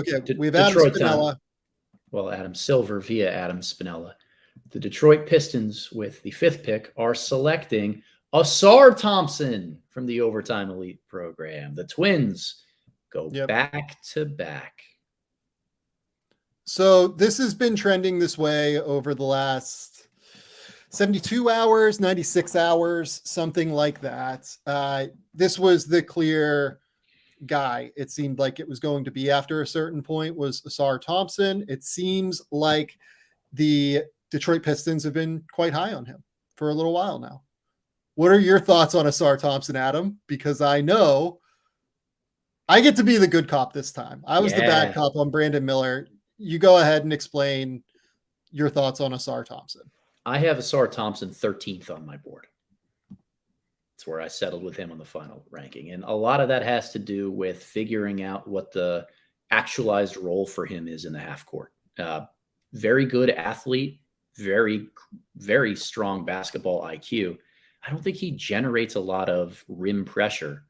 Okay, we have Adam Detroit Spinella. Well, Adam Silver via Adam Spinella. The Detroit Pistons, with the 5th pick, are selecting Ausar Thompson from the Overtime Elite program. The Twins go back to back. So this has been trending this way over the last 72 hours, 96 hours, something like that. This was the clear guy. It seemed like it was going to be after a certain point was Ausar Thompson. It seems like the Detroit Pistons have been quite high on him for a little while now. What are your thoughts on Ausar Thompson, Adam? Because I know I get to be the good cop this time. I was the bad cop on Brandon Miller. You go ahead and explain your thoughts on Ausar Thompson. I have Ausar Thompson 13th on my board. That's where I settled with him on the final ranking. And a lot of that has to do with figuring out what the actualized role for him is in the half court. Very good athlete, very, very strong basketball IQ. I don't think he generates a lot of rim pressure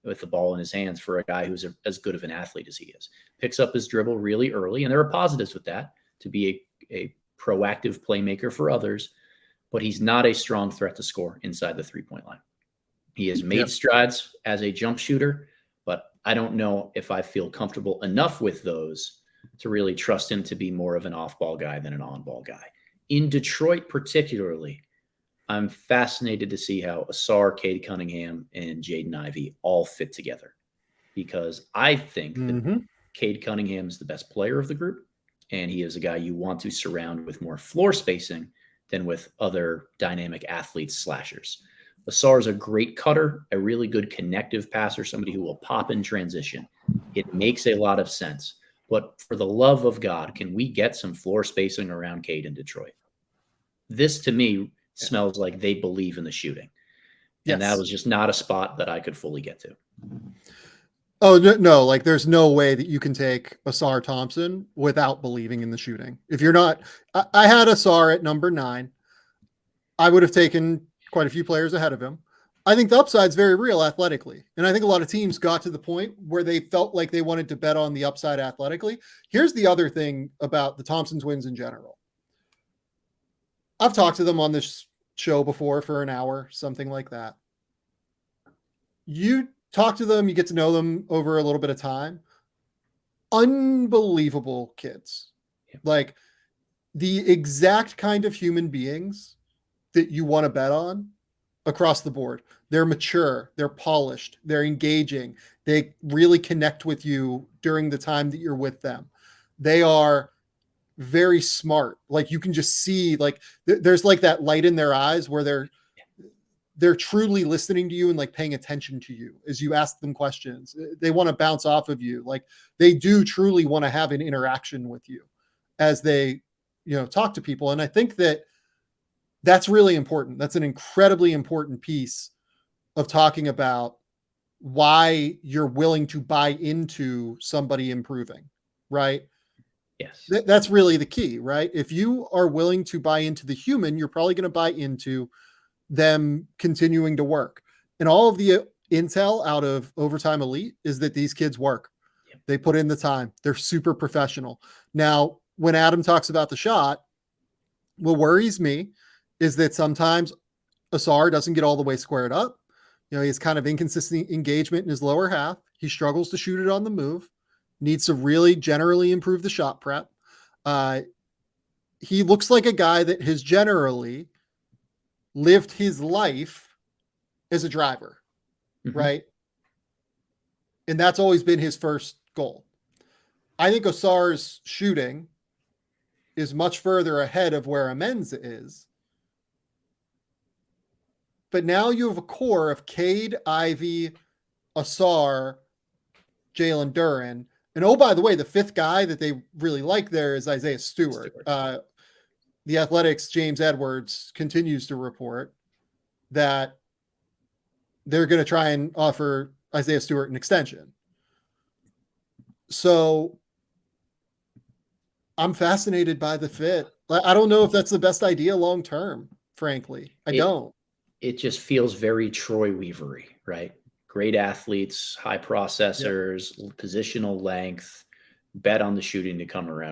with the ball in his hands for a guy who's as good of an athlete as he is. Picks up his dribble really early, and there are positives with that, to be a proactive playmaker for others, but he's not a strong threat to score inside the three-point line. He has made strides as a jump shooter, but I don't know if I feel comfortable enough with those to really trust him to be more of an off-ball guy than an on-ball guy. In Detroit particularly, I'm fascinated to see how Ausar, Cade Cunningham, and Jaden Ivey all fit together, because I think that Cade Cunningham is the best player of the group, and he is a guy you want to surround with more floor spacing than with other dynamic athletes, slashers. Ausar is a great cutter, a really good connective passer, somebody who will pop in transition. It makes a lot of sense. But for the love of God, can we get some floor spacing around Cade in Detroit? This, to me, smells like they believe in the shooting. And that was just not a spot that I could fully get to. Oh, no, like there's no way that you can take Ausar Thompson without believing in the shooting. If you're not, I had Ausar at number 9. I would have taken quite a few players ahead of him. I think the upside's very real athletically. And I think a lot of teams got to the point where they felt like they wanted to bet on the upside athletically. Here's the other thing about the Thompson twins in general. I've talked to them on this show before for an hour, something like that. You talk to them, you get to know them over a little bit of time. Unbelievable kids. Like the exact kind of human beings that you want to bet on across the board. They're mature, they're polished, they're engaging. They really connect with you during the time that you're with them. They are very smart. Like you can just see, like there's like that light in their eyes where they're truly listening to you and like paying attention to you as you ask them questions. They want to bounce off of you. Like they do truly want to have an interaction with you as they, talk to people. And I think that that's really important. That's an incredibly important piece of talking about why you're willing to buy into somebody improving, right? Yes. That's really the key, right? If you are willing to buy into the human, you're probably going to buy into them continuing to work. And all of the intel out of Overtime Elite is that these kids work. Yep. They put in the time. They're super professional. Now, when Adam talks about the shot, what worries me is that sometimes Ausar doesn't get all the way squared up. He has kind of inconsistent engagement in his lower half. He struggles to shoot it on the move. Needs to really generally improve the shot prep. He looks like a guy that has generally lived his life as a driver, right? And that's always been his first goal. I think Ausar's shooting is much further ahead of where Amenza is. But now you have a core of Cade, Ivy, Ausar, Jalen Duren. And oh, by the way, the 5th guy that they really like there is Isaiah Stewart. The Athletics' James Edwards continues to report that they're going to try and offer Isaiah Stewart an extension. So I'm fascinated by the fit. I don't know if that's the best idea long-term, frankly. I don't. It just feels very Troy Weavery, right? Great athletes, high processors, positional length, bet on the shooting to come around.